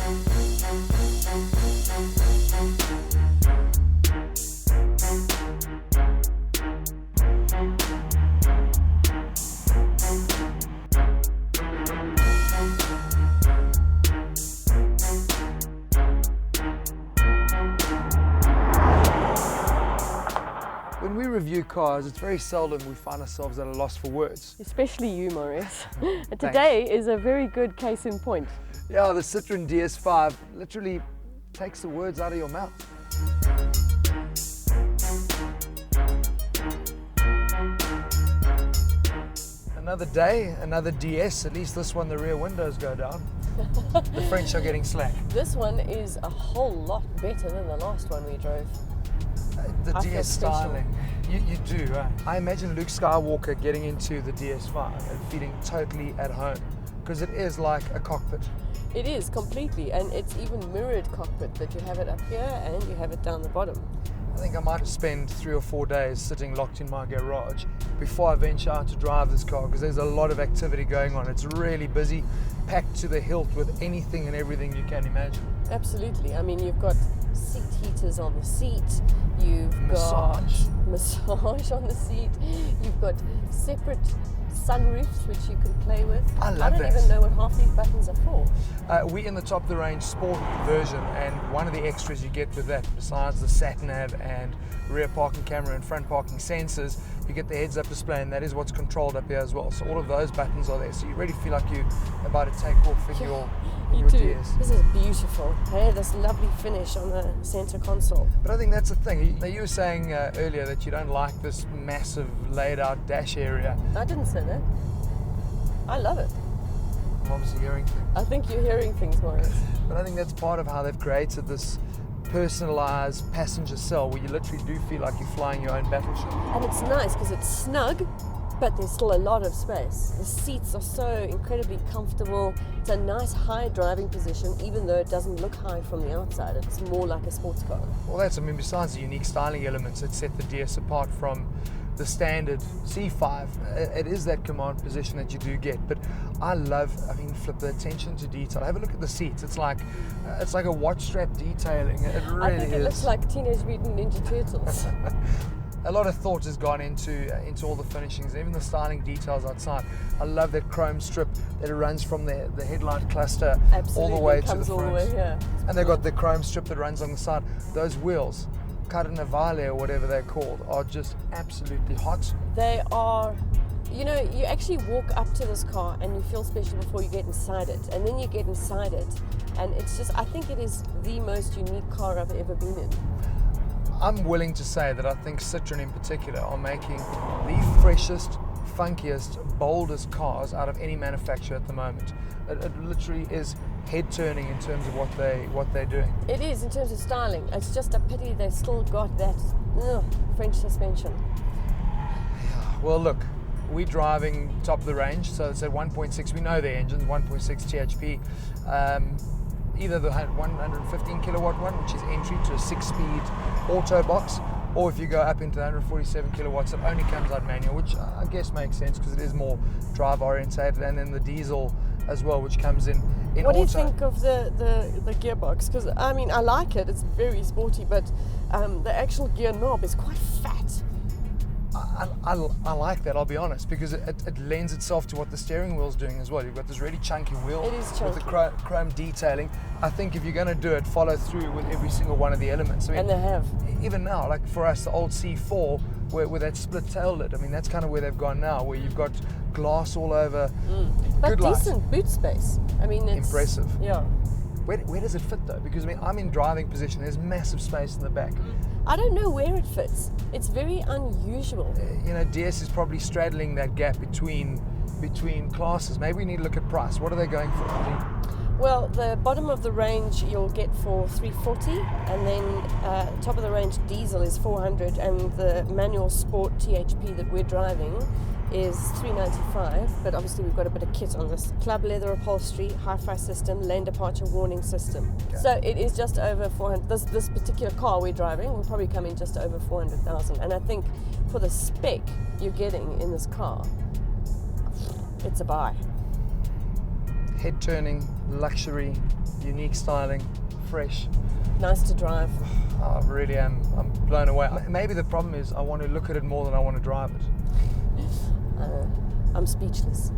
When we review cars, it's very seldom we find ourselves at a loss for words. Especially you, Maurice. Today is a very good case in point. Yeah, the Citroen DS5 literally takes the words out of your mouth. Another day, another DS, at least this one the rear windows go down. The French are getting slack. This one is a whole lot better than the last one we drove. The I feel DS special. styling, you do. I imagine Luke Skywalker getting into the DS5 and feeling totally at home, because it is like a cockpit. It is completely, and it's even mirrored cockpit, that you have it up here and you have it down the bottom. I think I might spend 3 or 4 days sitting locked in my garage before I venture out to drive this car, because there's a lot of activity going on. It's really busy, packed to the hilt with anything and everything you can imagine. Absolutely. I mean, you've got seat heaters on the seat, you've got massage on the seat, you've got separate sunroofs which you can play with. I don't even know what half these buttons are for. We in the top of the range sport version, and one of the extras you get with that, besides the sat nav and rear parking camera and front parking sensors, you get the heads up display, and that is what's controlled up here as well. So all of those buttons are there, so you really feel like you're about to take off in your DS. This is beautiful. Hey, this lovely finish on the center console. But I think that's the thing. Now, you were saying earlier that you don't like this massive laid out dash area. I didn't say that. I love it. I'm obviously hearing things. I think you're hearing things, Maurice. But I think that's part of how they've created this personalized passenger cell where you literally do feel like you're flying your own battleship. And it's nice because it's snug, but there's still a lot of space. The seats are so incredibly comfortable. It's a nice high driving position, even though it doesn't look high from the outside. It's more like a sports car. Well, besides the unique styling elements that set the DS apart from the standard C5, it is that command position that you do get. But I flip the attention to detail. Have a look at the seats. It's like a watch strap detailing. It really I think it is. looks like Teenage Mutant Ninja Turtles. A lot of thought has gone into all the finishings, even the styling details outside. I love that chrome strip that runs from the headlight cluster all the way to the front. All the way here. And they've got the chrome strip that runs on the side. Those wheels, Carnivale or whatever they're called, are just absolutely hot. They are, you actually walk up to this car and you feel special before you get inside it. And then you get inside it, and it's just, I think it is the most unique car I've ever been in. I'm willing to say that I think Citroen in particular are making the freshest, funkiest, boldest cars out of any manufacturer at the moment. It literally is head-turning in terms of what they're doing. It is in terms of styling. It's just a pity they've still got that French suspension. Well, look, we're driving top of the range, so it's at 1.6. We know the engine, 1.6 THP. Either the 115 kilowatt one, which is entry to a 6-speed auto box, or if you go up into the 147 kilowatts, it only comes out manual, which I guess makes sense because it is more drive orientated, and then the diesel as well, which comes in auto. What do you think of the gearbox? Because I like it, it's very sporty, but the actual gear knob is quite fat. I like that, I'll be honest, because it lends itself to what the steering wheel's doing as well. You've got this really chunky wheel with the chrome detailing. I think if you're going to do it, follow through with every single one of the elements. And they have. Even now, like for us, the old C4, with that split tail lid, that's kind of where they've gone now, where you've got glass all over. But Good decent light. Boot space. It's impressive. Yeah. Where does it fit though? Because I'm in driving position, there's massive space in the back. I don't know where it fits. It's very unusual. DS is probably straddling that gap between classes. Maybe we need to look at price. What are they going for? Well, the bottom of the range you'll get for $340, and then top of the range diesel is $400, and the manual sport THP that we're driving is $395, but obviously we've got a bit of kit on this. Club leather upholstery, hi-fi system, lane departure warning system. Okay. So it is just over 400. This particular car we're driving will probably come in just over 400,000. And I think for the spec you're getting in this car, it's a buy. Head-turning, luxury, Unique styling, fresh. Nice to drive. I really am. I'm blown away. Maybe the problem is I want to look at it more than I want to drive it. I'm speechless.